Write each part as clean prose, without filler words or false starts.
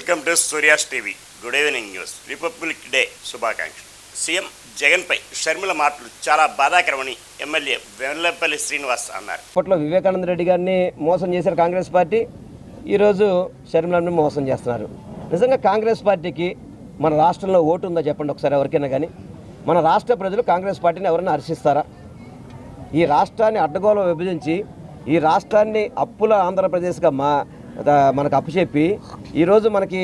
Welcome to Surya's TV. Good evening news. Republic day శుభాకాంక్షలు. CM జగన్పై షర్మిల మాటలు చాలా బాధాకరమని ఎమ్మెల్యే వెల్లంపల్లి శ్రీనివాస్ అన్నారు. అప్పట్లో వివేకానంద రెడ్డి గారిని మోసం చేశారు కాంగ్రెస్ పార్టీ, ఈరోజు షర్మిలను మోసం చేస్తున్నారు. నిజంగా కాంగ్రెస్ పార్టీకి మన రాష్ట్రంలో ఓటు ఉందా చెప్పండి ఒకసారి ఎవరికైనా కానీ. మన రాష్ట్ర ప్రజలు కాంగ్రెస్ పార్టీని ఎవరైనా హర్షిస్తారా? ఈ రాష్ట్రాన్ని అడ్డగోలు విభజించి ఈ రాష్ట్రాన్ని అప్పుల ఆంధ్రప్రదేశ్గా మనకు అప్పుచెప్పి ఈరోజు మనకి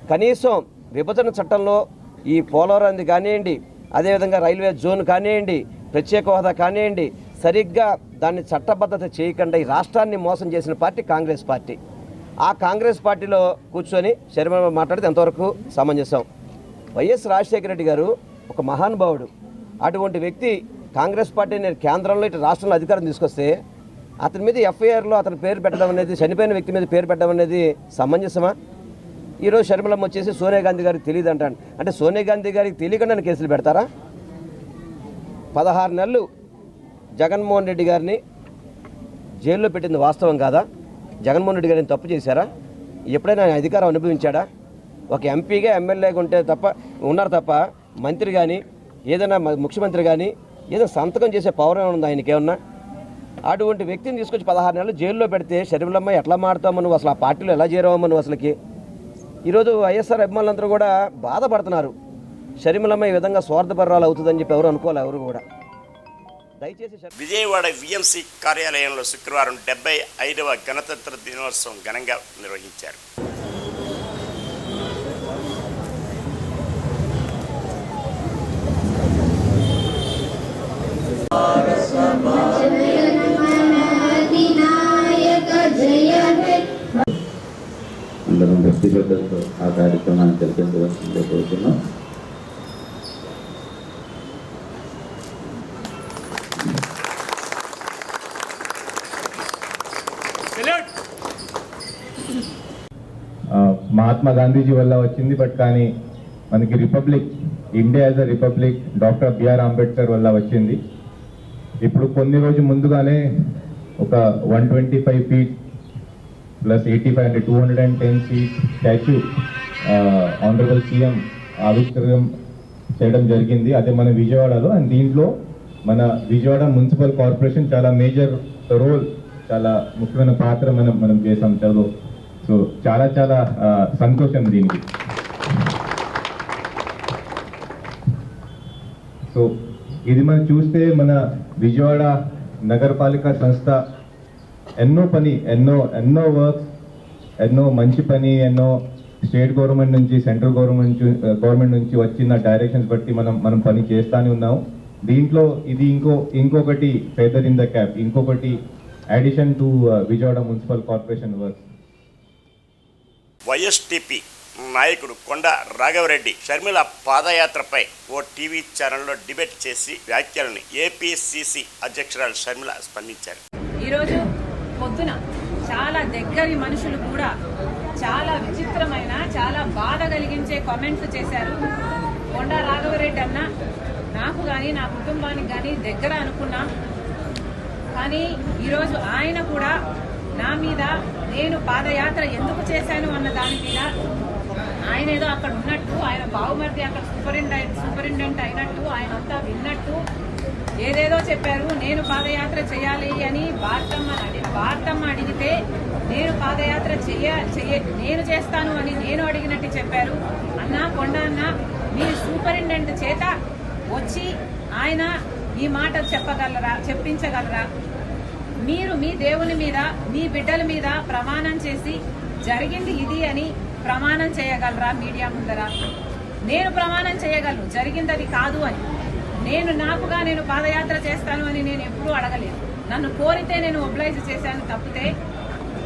కనీసం విభజన చట్టంలో ఈ పోలవరాన్ని కానివ్వండి, అదేవిధంగా రైల్వే జోన్ కానివ్వండి, ప్రత్యేక హోదా కానివ్వండి, సరిగ్గా దాన్ని చట్టబద్ధత చేయకుండా ఈ రాష్ట్రాన్ని మోసం చేసిన పార్టీ కాంగ్రెస్ పార్టీ. ఆ కాంగ్రెస్ పార్టీలో కూర్చొని షర్మిల మాట్లాడితే ఎంతవరకు సమంజసం? వైఎస్ రాజశేఖర రెడ్డి గారు ఒక మహానుభావుడు. అటువంటి వ్యక్తి కాంగ్రెస్ పార్టీని కేంద్రంలో ఇటు రాష్ట్రంలో అధికారం తీసుకొస్తే అతని మీద ఎఫ్ఐఆర్లో అతని పేరు పెట్టడం అనేది, చనిపోయిన వ్యక్తి మీద పేరు పెట్టడం అనేది సమంజసమా? ఈరోజు షర్మిలమ్మ వచ్చేసి సోనియా గాంధీ గారికి తెలియదు అంటాను. అంటే సోనియా గాంధీ గారికి తెలియకుండా కేసులు పెడతారా? 16 నెలలు జగన్మోహన్ రెడ్డి గారిని జైల్లో పెట్టింది వాస్తవం కాదా? జగన్మోహన్ రెడ్డి గారిని తప్పు చేశారా? ఎప్పుడైనా ఆయన అధికారం అనుభవించాడా? ఒక ఎంపీగా ఎమ్మెల్యేగా ఉంటే ఉన్నారు తప్ప మంత్రి కానీ ఏదైనా ముఖ్యమంత్రి కానీ ఏదో సంతకం చేసే పౌరం ఉందా ఆయనకేమన్నా? అటువంటి వ్యక్తిని తీసుకొచ్చి 16 నెలలు జైల్లో పెడితే షర్మిలమ్మ ఎట్లా మాడతావు నువ్వు, అసలు ఆ పార్టీలో ఎలా చేరావమ్మ నువ్వు అసలుకి? ఈరోజు వైఎస్ఆర్ అభిమానులందరూ కూడా బాధపడుతున్నారు. షర్మిలమ్మ ఈ విధంగా స్వార్థపరాలు అవుతుందని చెప్పి ఎవరు అనుకోవాలి, ఎవరు కూడా. దయచేసి విజయవాడ విఎంసి కార్యాలయంలో శుక్రవారం 75వ గణతంత్ర దినోత్సవం ఘనంగా నిర్వహించారు. అందరం భక్తి శ్రద్ధలతో ఆ కార్యక్రమాన్ని జరిపించవలసిందే కోరుతున్నాం. మహాత్మా గాంధీజీ వల్ల వచ్చింది, బట్ కానీ మనకి republic, India as a republic doctor BR Ambedkar వల్ల వచ్చింది. ఇప్పుడు కొన్ని రోజు ముందుగానే ఒక 125 ఫీట్ ప్లస్ 85 అంటే 210 ఫీట్ స్టాచ్యూ ఆనరబుల్ సీఎం ఆవిష్కరణ చేయడం జరిగింది. అదే మన విజయవాడలో. అండ్ దీంట్లో మన విజయవాడ మున్సిపల్ కార్పొరేషన్ చాలా మేజర్ రోల్, చాలా ముఖ్యమైన పాత్ర మనం చేసాం చదువు. సో చాలా చాలా సంతోషం దీనికి. సో ఇది మనం చూస్తే మన విజయవాడ నగరపాలిక సంస్థ ఎన్నో వర్క్స్, ఎన్నో మంచి పని, ఎన్నో స్టేట్ గవర్నమెంట్ నుంచి, సెంట్రల్ గవర్నమెంట్ నుంచి వచ్చిన డైరెక్షన్స్ బట్టి మనం పని చేస్తానే ఉన్నాము. దీంట్లో ఇది ఇంకొకటి ఫెదర్ ఇన్ ద క్యాప్, ఇంకొకటి addition to Vijayawada municipal corporation works. YSTP నాయకుడు కొండ రాఘవరెడ్డి షర్మిల పాదయాత్రపై ఓ టీవీ ఛానల్లో డిబేట్ చేసి వ్యాఖ్యలని ఏపీసీసీ అధ్యక్షురాలు షర్మిల స్పందించారు. ఈరోజు పొద్దున చాలా దగ్గరి మనుషులు కూడా చాలా విచిత్రమైన, చాలా బాధ కలిగించే కామెంట్స్ చేశారు. కొండ రాఘవరెడ్డి అన్న నాకు కానీ నా కుటుంబానికి కానీ దగ్గర అనుకున్నా, కానీ ఈరోజు ఆయన కూడా నా మీద నేను పాదయాత్ర ఎందుకు చేశాను అన్న దాని మీద ఆయన ఏదో అక్కడ ఉన్నట్టు, ఆయన బావుమర్ది అక్కడ సూపరింటెండెంట్ అయినట్టు, ఆయన అంతా విన్నట్టు ఏదేదో చెప్పారు. నేను పాదయాత్ర చేయాలి అని భారతమ్మ అడిగితే నేను పాదయాత్ర నేను చేస్తాను అని నేను అడిగినట్టు చెప్పారు. అన్న కొండ అన్న, మీ సూపరింటెండెంట్ చేత వచ్చి ఆయన ఈ మాట చెప్పించగలరా? మీరు మీ దేవుని మీద, మీ బిడ్డల మీద ప్రమాణం చేసి జరిగింది ఇది అని ప్రమాణం చేయగలరా మీడియా ముందర? నేను ప్రమాణం చేయగలను జరిగింది అది కాదు అని. నేను పాదయాత్ర చేస్తాను అని నేను ఎప్పుడూ అడగలేదు. నన్ను కోరితే నేను ఒబ్లైజ్ చేశాను తప్పితే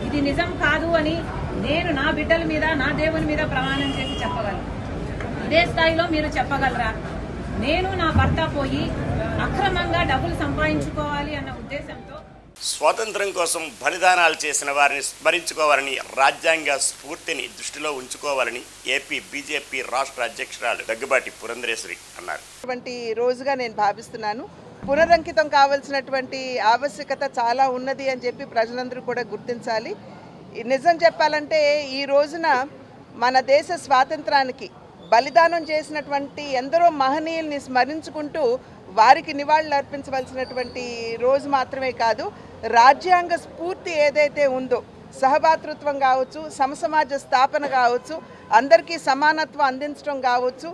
ఇది నిజం కాదు అని నేను నా బిడ్డల మీద, నా దేవుని మీద ప్రమాణం చేసి చెప్పగలను. ఇదే స్థాయిలో మీరు చెప్పగలరా? నేను నా భర్త పోయి అక్రమంగా డబ్బులు సంపాదించుకోవాలి అన్న ఉద్దేశంతో స్వాతంత్ర్యం కోసం బలిదానాలు చేసిన వారిని స్మరించుకోవాలని, రాజ్యాంగ స్ఫూర్తిని దృష్టిలో ఉంచుకోవాలని ఏపీ బీజేపీ రాష్ట్ర అధ్యక్షురాలు దగ్గుబాటి పురంధరేశ్వరి అన్నారు. రోజుగా నేను భావిస్తున్నాను. పునరంకితం కావాల్సినటువంటి ఆవశ్యకత చాలా ఉన్నది అని చెప్పి ప్రజలందరూ కూడా గుర్తించాలి. నిజం చెప్పాలంటే ఈ రోజున మన దేశ స్వాతంత్రానికి బలిదానం చేసినటువంటి ఎందరో మహనీయుల్ని స్మరించుకుంటూ వారికి నివాళులు అర్పించవలసినటువంటి రోజు మాత్రమే కాదు, రాజ్యాంగ స్ఫూర్తి ఏదైతే ఉందో, సహభాతృత్వం కావచ్చు, సమసమాజ స్థాపన కావచ్చు, అందరికీ సమానత్వం అందించడం కావచ్చు,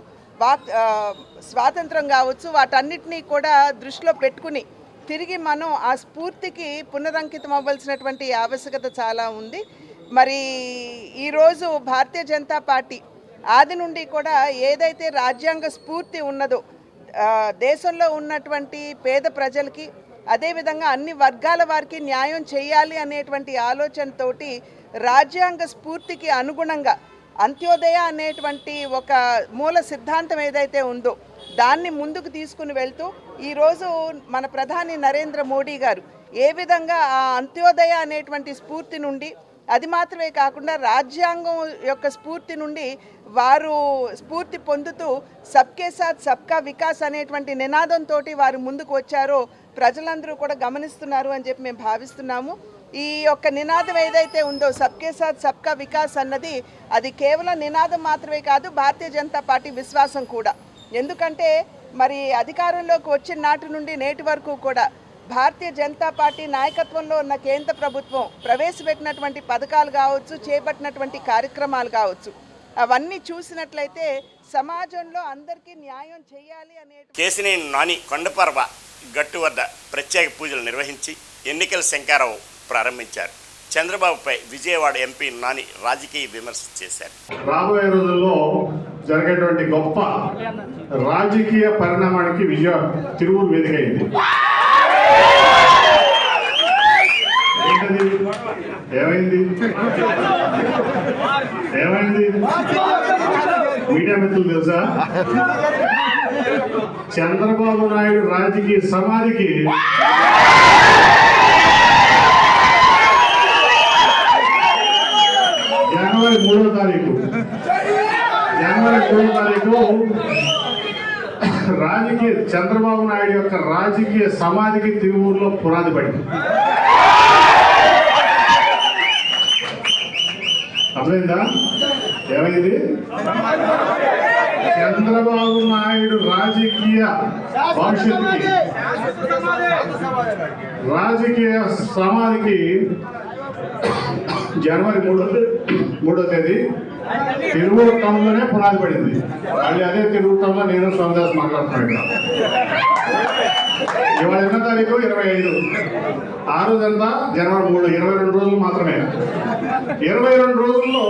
స్వాతంత్రం కావచ్చు, వాటన్నిటినీ కూడా దృష్టిలో పెట్టుకుని తిరిగి మనం ఆ స్ఫూర్తికి పునరంకితం అవ్వాల్సినటువంటి ఆవశ్యకత చాలా ఉంది. మరి ఈరోజు భారతీయ జనతా పార్టీ ఆది నుండి కూడా ఏదైతే రాజ్యాంగ స్ఫూర్తి ఉన్నదో, దేశంలో ఉన్నటువంటి పేద ప్రజలకి అదేవిధంగా అన్ని వర్గాల వారికి న్యాయం చేయాలి అనేటువంటి ఆలోచనతోటి రాజ్యాంగ స్ఫూర్తికి అనుగుణంగా అంత్యోదయ అనేటువంటి ఒక మూల సిద్ధాంతం ఏదైతే ఉందో దాన్ని ముందుకు తీసుకుని వెళ్తూ ఈరోజు మన ప్రధాని నరేంద్ర మోడీ గారు ఏ విధంగా ఆ అంత్యోదయ అనేటువంటి స్ఫూర్తి నుండి, అది మాత్రమే కాకుండా రాజ్యాంగం యొక్క స్ఫూర్తి నుండి వారు స్ఫూర్తి పొందుతూ సబ్కే సాత్ సబ్కా వికాస్ అనేటువంటి నినాదంతో వారు ముందుకు వచ్చారో ప్రజలందరూ కూడా గమనిస్తున్నారు అని చెప్పి మేము భావిస్తున్నాము. ఈ యొక్క నినాదం ఏదైతే ఉందో సబ్కే సాత్ సబ్కా వికాస్ అన్నది అది కేవలం నినాదం మాత్రమే కాదు, భారతీయ జనతా పార్టీ విశ్వాసం కూడా. ఎందుకంటే మరి అధికారంలోకి వచ్చిన నాటి నుండి నేటి వరకు కూడా భారతీయ జనతా పార్టీ నాయకత్వంలో ఉన్న కేంద్ర ప్రభుత్వం ప్రవేశపెట్టినటువంటి పథకాలు కావచ్చు, చేపట్టినటువంటి కార్యక్రమాలు కావచ్చు, అవన్నీ చూసినట్లయితే సమాజంలో అందరికీ న్యాయం చేయాలి అనే కేశినేని నాని కొండపర్వ గట్టు వద్ద ప్రత్యేక పూజలు నిర్వహించి ఎన్నికల శంఖారావు ప్రారంభించారు. చంద్రబాబుపై విజయవాడ ఎంపీ నాని రాజకీయ విమర్శ చేశారు. రాబోయే రోజుల్లో జరిగేటువంటి గొప్ప రాజకీయ పరిణామానికి తిరువురు వేదిక అయింది. ఏమైంది మీడియా మిత్రులు తెలుసా, చంద్రబాబు నాయుడు రాజకీయ సమాధికి జనవరి 3వ తారీఖు చంద్రబాబు నాయుడు యొక్క రాజకీయ సమాధికి తిరువూరులో పునాది పడింది. అర్థమైందా? ఏమైంది? చంద్రబాబు నాయుడు రాజకీయ భవిష్యత్తుకి రాజకీయ సమాధికి జనవరి 3వ తేదీ తిరువూరు టౌన్లోనే పునాది పడింది. మళ్ళీ అదే తిరువూరు టౌన్లో నేను సోమదాస్ మాట్లాడుతున్నాను. ఇవాళ ఎన్నో తారీఖు 25. ఆ రోజంతా జనవరి 3, 22 రోజులు మాత్రమే. 22 రోజుల్లో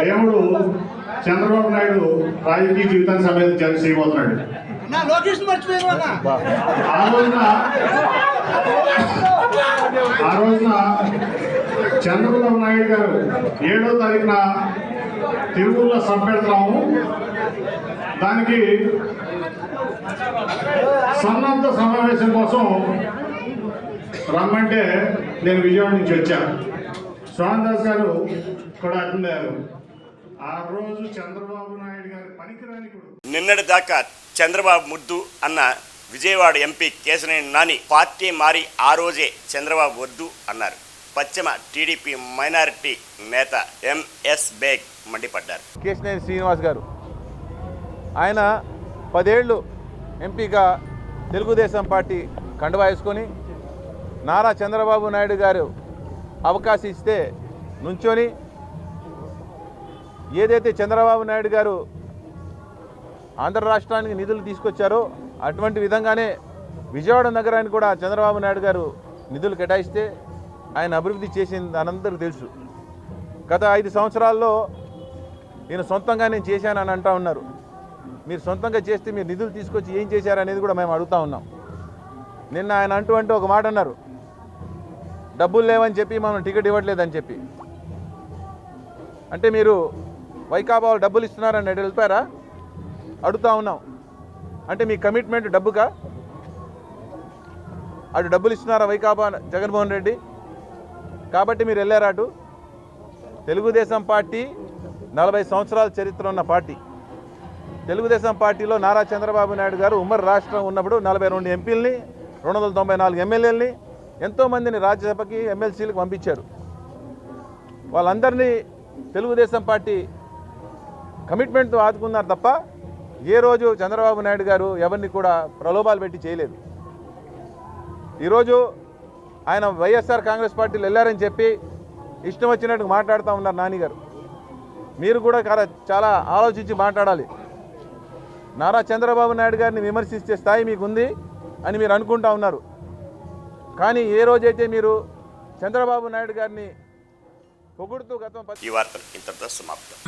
దేవుడు చంద్రబాబు నాయుడు రాజకీయ జీవితాన్ని సమేతం చేయబోతున్నాడు. ఆ రోజున చంద్రబాబు నాయుడు గారు 7వ తారీఖున తిరువూరులో సభ పెడతాము. దానికి సన్నద్ధ సమావేశం కోసం రమ్మంటే నేను విజయవాడ నుంచి వచ్చాను. సోమదాస్ గారు కూడా అటెండ్ అయ్యారు. ఆ రోజు చంద్రబాబు నాయుడు గారి పనికిరాని నిన్నటి దాకా చంద్రబాబు ముద్దు అన్న విజయవాడ ఎంపీ కేశినేని నాని పార్టీ మారి ఆ రోజే చంద్రబాబు వద్దు అన్నారు. పశ్చిమ టీడీపీ మైనారిటీ నేత ఎంఎస్ బేగ్ మండిపడ్డారు. కేశినేని శ్రీనివాస్ గారు ఆయన 10 ఏళ్ళు ఎంపీగా తెలుగుదేశం పార్టీ కండువా వేసుకొని నారా చంద్రబాబు నాయుడు గారు అవకాశం ఇస్తే నుంచొని ఏదైతే చంద్రబాబు నాయుడు గారు ఆంధ్ర రాష్ట్రానికి నిధులు తీసుకొచ్చారో అటువంటి విధంగానే విజయవాడ నగరానికి కూడా చంద్రబాబు నాయుడు గారు నిధులు కేటాయిస్తే ఆయన అభివృద్ధి చేసింది అందరికీ తెలుసు. గత 5 సంవత్సరాల్లో నేను సొంతంగా నేను చేశానని అంటూ ఉన్నారు. మీరు సొంతంగా చేస్తే మీరు నిధులు తీసుకొచ్చి ఏం చేశారనేది కూడా మేము అడుగుతూ ఉన్నాం. నిన్న ఆయన అంటూ ఒక మాట అన్నారు, డబ్బులు లేవని చెప్పి మనం టికెట్ ఇవ్వట్లేదని చెప్పి. అంటే మీరు వైకాపా డబ్బులు ఇస్తున్నారని వెళ్ళిపోయారా అడుగుతూ ఉన్నాం. అంటే మీ కమిట్మెంట్ డబ్బుగా? అటు డబ్బులు ఇస్తున్నారా వైకాపా జగన్మోహన్ రెడ్డి? కాబట్టి మీరు వెళ్ళారా అటు? తెలుగుదేశం పార్టీ 40 సంవత్సరాల చరిత్ర ఉన్న పార్టీ. తెలుగుదేశం పార్టీలో నారా చంద్రబాబు నాయుడు గారు ఉమ్మడి రాష్ట్రం ఉన్నప్పుడు 42 ఎంపీలని 294 ఎమ్మెల్యేలని ఎంతోమందిని రాజ్యసభకి ఎమ్మెల్సీలకు పంపించారు. వాళ్ళందరినీ తెలుగుదేశం పార్టీ కమిట్మెంట్తో ఆదుకున్నారు తప్ప ఏ రోజు చంద్రబాబు నాయుడు గారు ఎవరిని కూడా ప్రలోభాలు పెట్టి చేయలేదు. ఈరోజు ఆయన వైఎస్ఆర్ కాంగ్రెస్ పార్టీలు వెళ్ళారని చెప్పి ఇష్టం వచ్చినట్టు మాట్లాడుతూ ఉన్నారు నాని గారు. మీరు కూడా చాలా ఆలోచించి మాట్లాడాలి. నారా చంద్రబాబు నాయుడు గారిని విమర్శించే స్థాయి మీకు ఉంది అని మీరు అనుకుంటా ఉన్నారు. కానీ ఏ రోజైతే మీరు చంద్రబాబు నాయుడు గారిని పొగుడుతూ ఈ వార్తలు ఇంతటితో సమాప్తం.